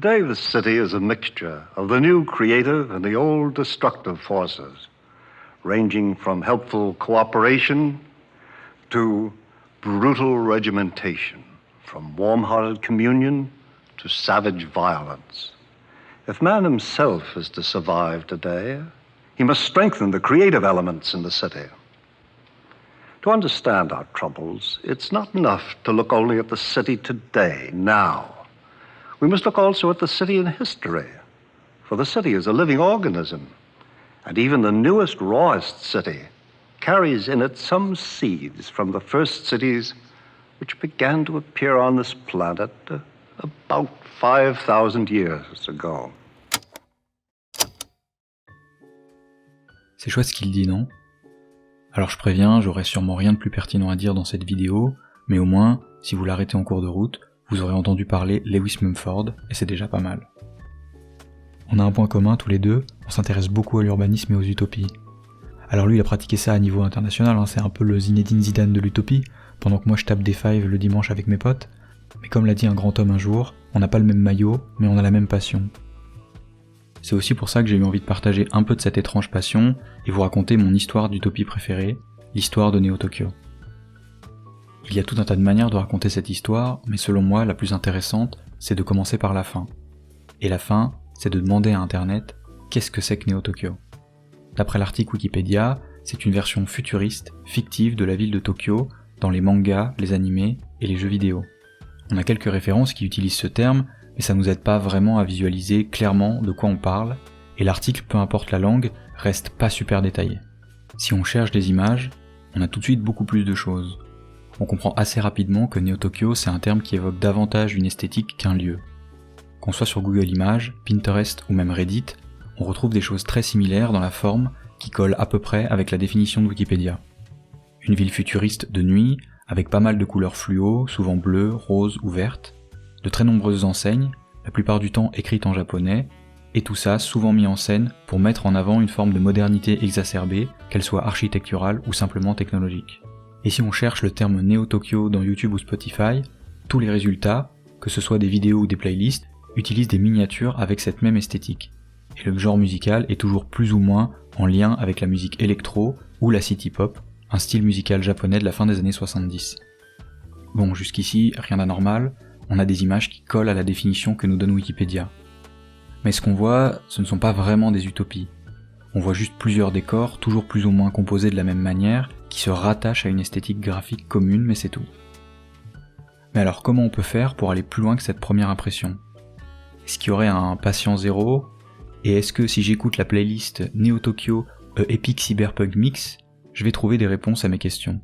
Today, the city is a mixture of the new creative and the old destructive forces, ranging from helpful cooperation to brutal regimentation, from warm-hearted communion to savage violence. If man himself is to survive today, he must strengthen the creative elements in the city. To understand our troubles, it's not enough to look only at the city today, now. We must look also at the city in history, for the city is a living organism, and even the newest, rawest city carries in it some seeds from the first cities which began to appear on this planet about 5,000 years ago. C'est chouette ce qu'il dit, non ? Alors je préviens, j'aurai sûrement rien de plus pertinent à dire dans cette vidéo, mais au moins, si vous l'arrêtez en cours de route, vous aurez entendu parler Lewis Mumford, et c'est déjà pas mal. On a un point commun tous les deux, on s'intéresse beaucoup à l'urbanisme et aux utopies. Alors lui il a pratiqué ça à niveau international, c'est un peu le Zinedine Zidane de l'utopie, pendant que moi je tape des fives le dimanche avec mes potes, mais comme l'a dit un grand homme un jour, on n'a pas le même maillot, mais on a la même passion. C'est aussi pour ça que j'ai eu envie de partager un peu de cette étrange passion et vous raconter mon histoire d'utopie préférée, l'histoire de Neo Tokyo. Il y a tout un tas de manières de raconter cette histoire, mais selon moi la plus intéressante, c'est de commencer par la fin. Et la fin, c'est de demander à Internet qu'est-ce que c'est que Neo Tokyo. D'après l'article Wikipédia, c'est une version futuriste, fictive de la ville de Tokyo, dans les mangas, les animés et les jeux vidéo. On a quelques références qui utilisent ce terme, mais ça nous aide pas vraiment à visualiser clairement de quoi on parle, et l'article, peu importe la langue, reste pas super détaillé. Si on cherche des images, on a tout de suite beaucoup plus de choses. On comprend assez rapidement que Neo Tokyo c'est un terme qui évoque davantage une esthétique qu'un lieu. Qu'on soit sur Google Images, Pinterest ou même Reddit, on retrouve des choses très similaires dans la forme qui collent à peu près avec la définition de Wikipédia. Une ville futuriste de nuit, avec pas mal de couleurs fluo, souvent bleues, roses ou vertes, de très nombreuses enseignes, la plupart du temps écrites en japonais, et tout ça souvent mis en scène pour mettre en avant une forme de modernité exacerbée, qu'elle soit architecturale ou simplement technologique. Et si on cherche le terme Neo Tokyo dans YouTube ou Spotify, tous les résultats, que ce soit des vidéos ou des playlists, utilisent des miniatures avec cette même esthétique. Et le genre musical est toujours plus ou moins en lien avec la musique électro ou la city pop, un style musical japonais de la fin des années 70. Bon, jusqu'ici, rien d'anormal, on a des images qui collent à la définition que nous donne Wikipédia. Mais ce qu'on voit, ce ne sont pas vraiment des utopies. On voit juste plusieurs décors, toujours plus ou moins composés de la même manière, qui se rattachent à une esthétique graphique commune, mais c'est tout. Mais alors comment on peut faire pour aller plus loin que cette première impression ? Est-ce qu'il y aurait un patient zéro ? Et est-ce que si j'écoute la playlist Neo Tokyo A Epic Cyberpunk Mix, je vais trouver des réponses à mes questions ?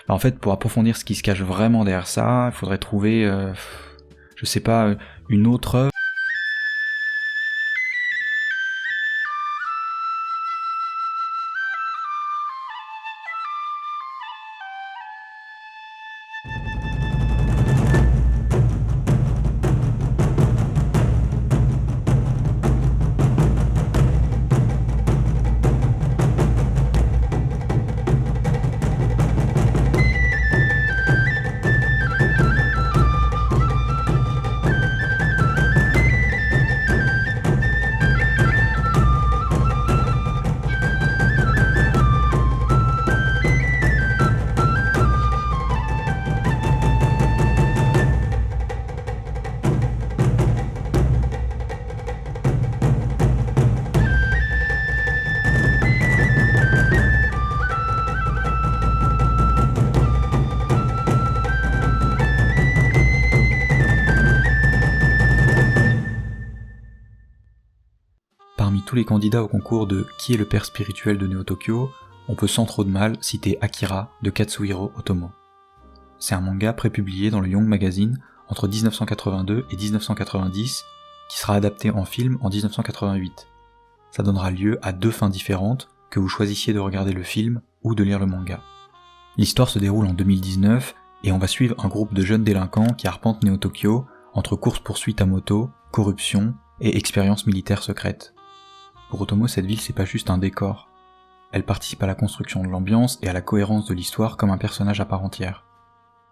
En fait, pour approfondir ce qui se cache vraiment derrière ça, il faudrait trouver, une autre œuvre. Parmi tous les candidats au concours de qui est le père spirituel de Neo Tokyo, on peut sans trop de mal citer Akira de Katsuhiro Otomo. C'est un manga prépublié dans le Young Magazine entre 1982 et 1990 qui sera adapté en film en 1988. Ça donnera lieu à 2 fins différentes, que vous choisissiez de regarder le film ou de lire le manga. L'histoire se déroule en 2019 et on va suivre un groupe de jeunes délinquants qui arpentent Neo Tokyo entre course-poursuite à moto, corruption et expériences militaires secrètes. Pour Otomo, cette ville c'est pas juste un décor. Elle participe à la construction de l'ambiance et à la cohérence de l'histoire comme un personnage à part entière.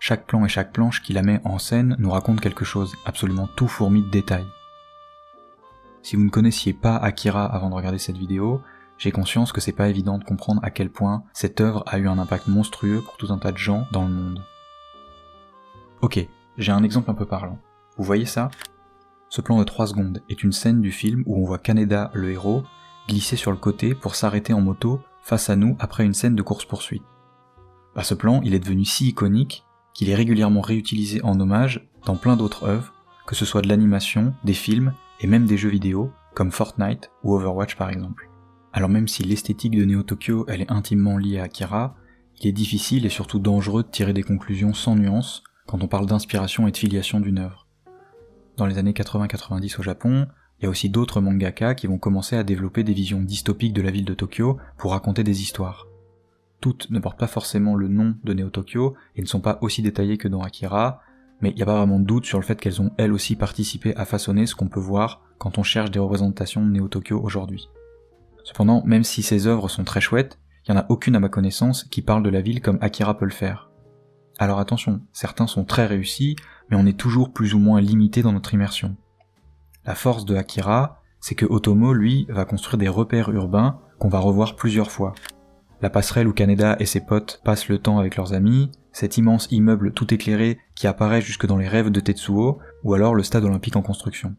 Chaque plan et chaque planche qui la met en scène nous raconte quelque chose, absolument tout fourmi de détails. Si vous ne connaissiez pas Akira avant de regarder cette vidéo, j'ai conscience que c'est pas évident de comprendre à quel point cette œuvre a eu un impact monstrueux pour tout un tas de gens dans le monde. Ok, j'ai un exemple un peu parlant. Vous voyez ça ? Ce plan de 3 secondes est une scène du film où on voit Kaneda, le héros, glisser sur le côté pour s'arrêter en moto face à nous après une scène de course-poursuite. Ce plan, il est devenu si iconique qu'il est régulièrement réutilisé en hommage dans plein d'autres œuvres, que ce soit de l'animation, des films et même des jeux vidéo, comme Fortnite ou Overwatch par exemple. Alors même si l'esthétique de Neo Tokyo elle est intimement liée à Akira, il est difficile et surtout dangereux de tirer des conclusions sans nuance quand on parle d'inspiration et de filiation d'une œuvre. Dans les années 80-90 au Japon, il y a aussi d'autres mangaka qui vont commencer à développer des visions dystopiques de la ville de Tokyo pour raconter des histoires. Toutes ne portent pas forcément le nom de Neo Tokyo et ne sont pas aussi détaillées que dans Akira, mais il n'y a pas vraiment de doute sur le fait qu'elles ont elles aussi participé à façonner ce qu'on peut voir quand on cherche des représentations de Neo Tokyo aujourd'hui. Cependant, même si ces œuvres sont très chouettes, il n'y en a aucune à ma connaissance qui parle de la ville comme Akira peut le faire. Alors attention, certains sont très réussis, mais on est toujours plus ou moins limité dans notre immersion. La force de Akira, c'est que Otomo, lui, va construire des repères urbains qu'on va revoir plusieurs fois. La passerelle où Kaneda et ses potes passent le temps avec leurs amis, cet immense immeuble tout éclairé qui apparaît jusque dans les rêves de Tetsuo, ou alors le stade olympique en construction.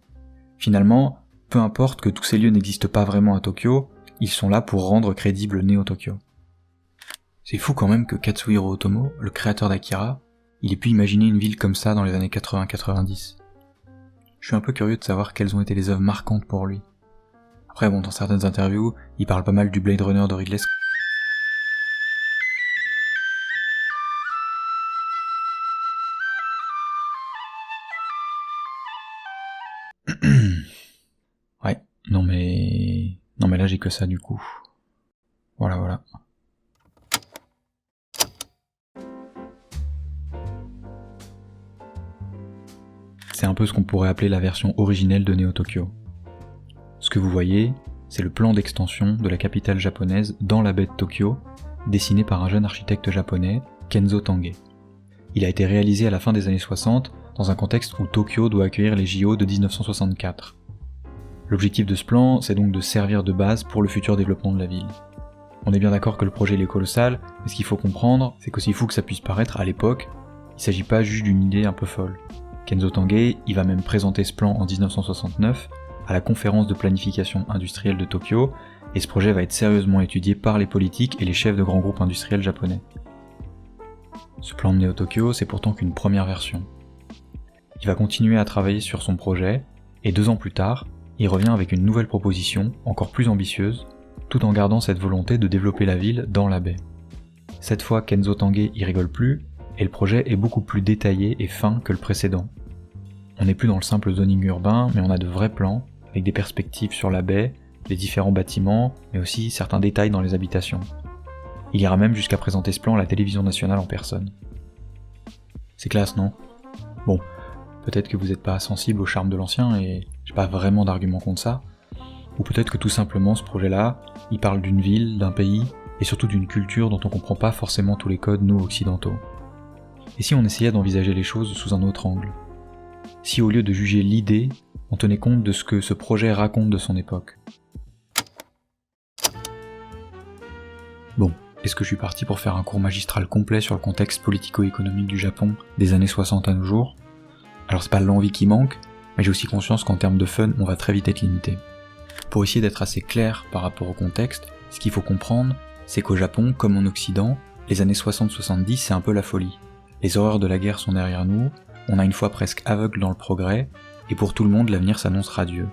Finalement, peu importe que tous ces lieux n'existent pas vraiment à Tokyo, ils sont là pour rendre crédible Neo Tokyo. C'est fou quand même que Katsuhiro Otomo, le créateur d'Akira, il ait pu imaginer une ville comme ça dans les années 80-90. Je suis un peu curieux de savoir quelles ont été les œuvres marquantes pour lui. Après bon, dans certaines interviews, il parle pas mal du Blade Runner de Ridley Scott. Ouais, non mais là j'ai que ça du coup. Voilà. C'est un peu ce qu'on pourrait appeler la version originelle de Neo Tokyo. Ce que vous voyez, c'est le plan d'extension de la capitale japonaise dans la baie de Tokyo, dessiné par un jeune architecte japonais, Kenzo Tange. Il a été réalisé à la fin des années 60, dans un contexte où Tokyo doit accueillir les JO de 1964. L'objectif de ce plan, c'est donc de servir de base pour le futur développement de la ville. On est bien d'accord que le projet il est colossal, mais ce qu'il faut comprendre, c'est qu'aussi fou que ça puisse paraître à l'époque, il s'agit pas juste d'une idée un peu folle. Kenzo Tange, il va même présenter ce plan en 1969 à la conférence de planification industrielle de Tokyo, et ce projet va être sérieusement étudié par les politiques et les chefs de grands groupes industriels japonais. Ce plan de Neo Tokyo, c'est pourtant qu'une première version. Il va continuer à travailler sur son projet, et 2 ans plus tard, il revient avec une nouvelle proposition, encore plus ambitieuse, tout en gardant cette volonté de développer la ville dans la baie. Cette fois, Kenzo Tange y rigole plus, et le projet est beaucoup plus détaillé et fin que le précédent. On n'est plus dans le simple zoning urbain, mais on a de vrais plans, avec des perspectives sur la baie, les différents bâtiments, mais aussi certains détails dans les habitations. Il ira même jusqu'à présenter ce plan à la télévision nationale en personne. C'est classe, non ? Bon, peut-être que vous n'êtes pas sensible au charme de l'ancien, et j'ai pas vraiment d'argument contre ça, ou peut-être que tout simplement ce projet-là, il parle d'une ville, d'un pays, et surtout d'une culture dont on comprend pas forcément tous les codes, nous occidentaux. Et si on essayait d'envisager les choses sous un autre angle ? Si au lieu de juger l'idée, on tenait compte de ce que ce projet raconte de son époque. Bon, est-ce que je suis parti pour faire un cours magistral complet sur le contexte politico-économique du Japon des années 60 à nos jours ? Alors c'est pas l'envie qui manque, mais j'ai aussi conscience qu'en termes de fun, on va très vite être limité. Pour essayer d'être assez clair par rapport au contexte, ce qu'il faut comprendre, c'est qu'au Japon, comme en Occident, les années 60-70 c'est un peu la folie. Les horreurs de la guerre sont derrière nous, on a une foi presque aveugle dans le progrès, et pour tout le monde l'avenir s'annonce radieux.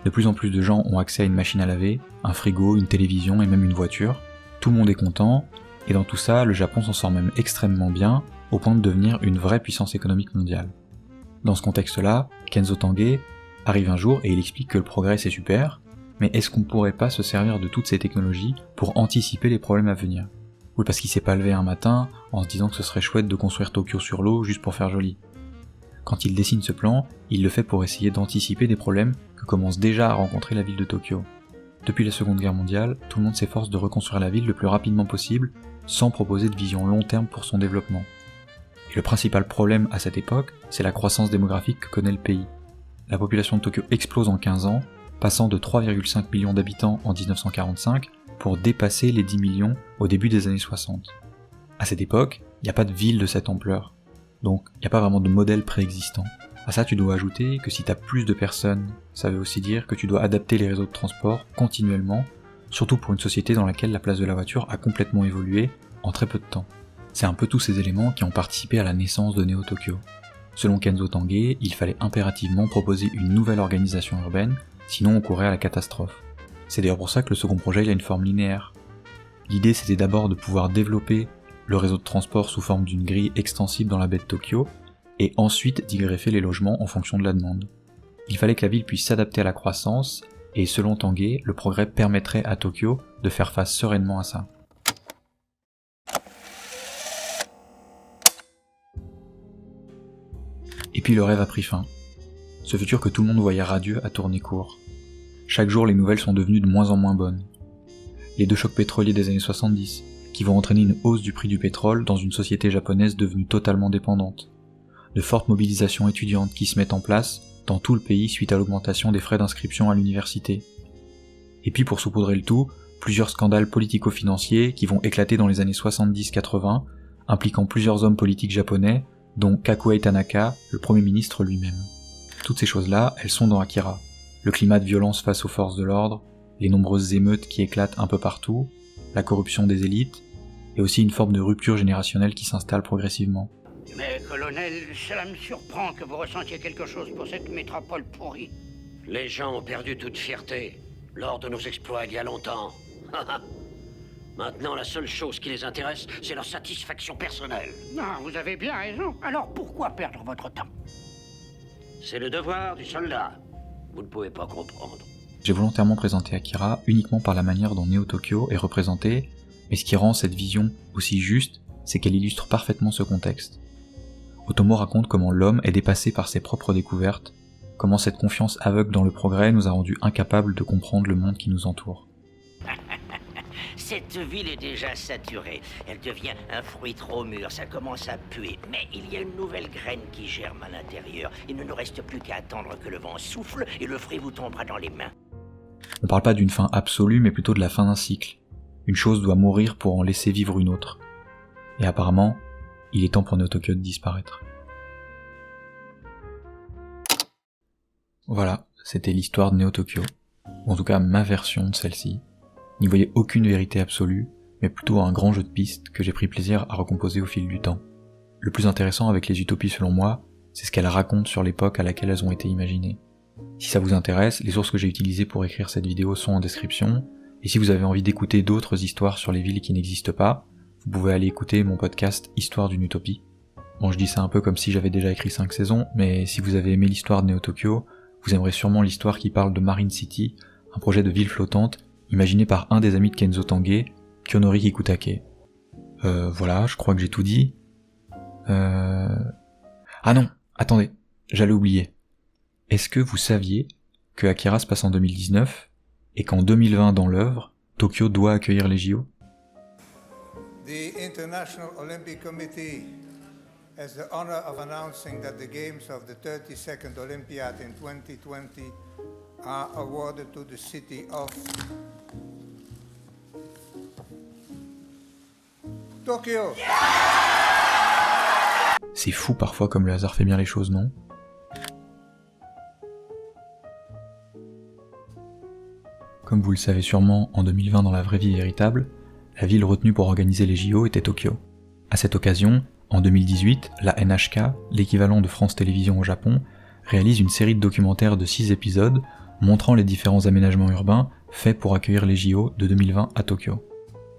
De plus en plus de gens ont accès à une machine à laver, un frigo, une télévision et même une voiture, tout le monde est content, et dans tout ça, le Japon s'en sort même extrêmement bien, au point de devenir une vraie puissance économique mondiale. Dans ce contexte-là, Kenzo Tange arrive un jour et il explique que le progrès c'est super, mais est-ce qu'on pourrait pas se servir de toutes ces technologies pour anticiper les problèmes à venir ? Oui, parce qu'il s'est pas levé un matin en se disant que ce serait chouette de construire Tokyo sur l'eau juste pour faire joli. Quand il dessine ce plan, il le fait pour essayer d'anticiper des problèmes que commence déjà à rencontrer la ville de Tokyo. Depuis la Seconde Guerre mondiale, tout le monde s'efforce de reconstruire la ville le plus rapidement possible, sans proposer de vision long terme pour son développement. Et le principal problème à cette époque, c'est la croissance démographique que connaît le pays. La population de Tokyo explose en 15 ans, passant de 3,5 millions d'habitants en 1945 pour dépasser les 10 millions au début des années 60. À cette époque, il n'y a pas de ville de cette ampleur, donc il n'y a pas vraiment de modèle préexistant. À ça, tu dois ajouter que si tu as plus de personnes, ça veut aussi dire que tu dois adapter les réseaux de transport continuellement, surtout pour une société dans laquelle la place de la voiture a complètement évolué en très peu de temps. C'est un peu tous ces éléments qui ont participé à la naissance de Neo Tokyo. Selon Kenzo Tange, il fallait impérativement proposer une nouvelle organisation urbaine, sinon on courait à la catastrophe. C'est d'ailleurs pour ça que le second projet il a une forme linéaire. L'idée c'était d'abord de pouvoir développer le réseau de transport sous forme d'une grille extensible dans la baie de Tokyo, et ensuite d'y greffer les logements en fonction de la demande. Il fallait que la ville puisse s'adapter à la croissance, et selon Tange, le progrès permettrait à Tokyo de faire face sereinement à ça. Et puis le rêve a pris fin. Ce futur que tout le monde voyait radieux a tourné court. Chaque jour les nouvelles sont devenues de moins en moins bonnes. Les deux chocs pétroliers des années 70, qui vont entraîner une hausse du prix du pétrole dans une société japonaise devenue totalement dépendante. De fortes mobilisations étudiantes qui se mettent en place dans tout le pays suite à l'augmentation des frais d'inscription à l'université. Et puis pour saupoudrer le tout, plusieurs scandales politico-financiers qui vont éclater dans les années 70-80, impliquant plusieurs hommes politiques japonais, dont Kakuei Tanaka, le Premier ministre lui-même. Toutes ces choses-là, elles sont dans Akira. Le climat de violence face aux forces de l'ordre, les nombreuses émeutes qui éclatent un peu partout, la corruption des élites, et aussi une forme de rupture générationnelle qui s'installe progressivement. Mais, colonel, cela me surprend que vous ressentiez quelque chose pour cette métropole pourrie. Les gens ont perdu toute fierté lors de nos exploits il y a longtemps. Maintenant, la seule chose qui les intéresse, c'est leur satisfaction personnelle. Non, vous avez bien raison. Alors pourquoi perdre votre temps? C'est le devoir du soldat. Vous ne pouvez pas comprendre. J'ai volontairement présenté Akira uniquement par la manière dont Neo Tokyo est représenté, mais ce qui rend cette vision aussi juste, c'est qu'elle illustre parfaitement ce contexte. Otomo raconte comment l'homme est dépassé par ses propres découvertes, comment cette confiance aveugle dans le progrès nous a rendus incapables de comprendre le monde qui nous entoure. Cette ville est déjà saturée. Elle devient un fruit trop mûr, ça commence à puer. Mais il y a une nouvelle graine qui germe à l'intérieur. Il ne nous reste plus qu'à attendre que le vent souffle et le fruit vous tombera dans les mains. On parle pas d'une fin absolue, mais plutôt de la fin d'un cycle. Une chose doit mourir pour en laisser vivre une autre. Et apparemment, il est temps pour Neo Tokyo de disparaître. Voilà, c'était l'histoire de Neo Tokyo. Ou en tout cas ma version de celle-ci. N'y voyez aucune vérité absolue, mais plutôt un grand jeu de pistes que j'ai pris plaisir à recomposer au fil du temps. Le plus intéressant avec les utopies selon moi, c'est ce qu'elles racontent sur l'époque à laquelle elles ont été imaginées. Si ça vous intéresse, les sources que j'ai utilisées pour écrire cette vidéo sont en description, et si vous avez envie d'écouter d'autres histoires sur les villes qui n'existent pas, vous pouvez aller écouter mon podcast Histoire d'une utopie. Bon, je dis ça un peu comme si j'avais déjà écrit 5 saisons, mais si vous avez aimé l'histoire de Neo Tokyo, vous aimerez sûrement l'histoire qui parle de Marine City, un projet de ville flottante imaginé par un des amis de Kenzo Tange, Kyonori Kikutake. Voilà, je crois que j'ai tout dit. Ah non, attendez, j'allais oublier. Est-ce que vous saviez que Akira se passe en 2019, et qu'en 2020 dans l'œuvre, Tokyo doit accueillir les JO? The International Olympic Committee has the honor of announcing that the games of the 32nd Olympiad in 2020 are awarded to the city of Tokyo. C'est fou parfois comme le hasard fait bien les choses, non? Comme vous le savez sûrement, en 2020 dans la vraie vie véritable, la ville retenue pour organiser les JO était Tokyo. À cette occasion, en 2018, la NHK, l'équivalent de France Télévisions au Japon, réalise une série de documentaires de 6 épisodes montrant les différents aménagements urbains faits pour accueillir les JO de 2020 à Tokyo.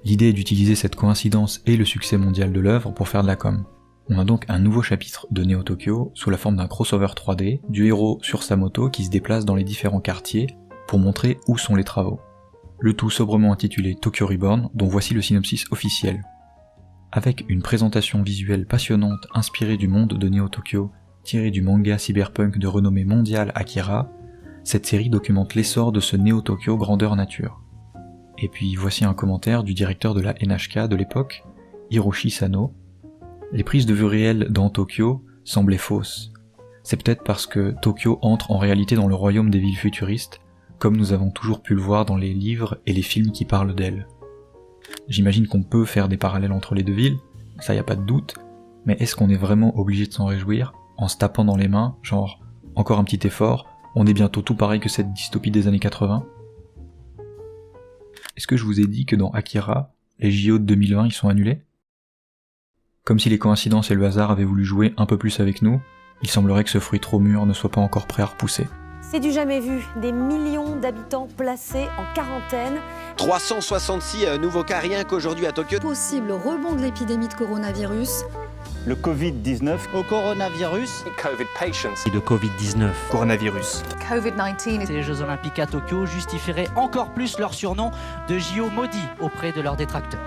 L'idée est d'utiliser cette coïncidence et le succès mondial de l'œuvre pour faire de la com. On a donc un nouveau chapitre de Neo Tokyo sous la forme d'un crossover 3D, du héros sur sa moto qui se déplace dans les différents quartiers pour montrer où sont les travaux. Le tout sobrement intitulé Tokyo Reborn, dont voici le synopsis officiel. Avec une présentation visuelle passionnante inspirée du monde de Neo Tokyo, tirée du manga cyberpunk de renommée mondiale Akira, cette série documente l'essor de ce Neo Tokyo grandeur nature. Et puis voici un commentaire du directeur de la NHK de l'époque, Hiroshi Sano. Les prises de vue réelles dans Tokyo semblaient fausses. C'est peut-être parce que Tokyo entre en réalité dans le royaume des villes futuristes, comme nous avons toujours pu le voir dans les livres et les films qui parlent d'elles. J'imagine qu'on peut faire des parallèles entre les deux villes, ça y a pas de doute, mais est-ce qu'on est vraiment obligé de s'en réjouir, en se tapant dans les mains, genre, encore un petit effort, on est bientôt tout pareil que cette dystopie des années 80 ? Est-ce que je vous ai dit que dans Akira, les JO de 2020 ils sont annulés ? Comme si les coïncidences et le hasard avaient voulu jouer un peu plus avec nous, il semblerait que ce fruit trop mûr ne soit pas encore prêt à repousser. C'est du jamais vu, des millions d'habitants placés en quarantaine. 366 nouveaux cas rien qu'aujourd'hui à Tokyo. Possible rebond de l'épidémie de coronavirus. Le Covid-19. Au coronavirus. Covid patients. Et de Covid-19. Coronavirus. Covid-19. Les Jeux Olympiques à Tokyo justifieraient encore plus leur surnom de JO maudits auprès de leurs détracteurs.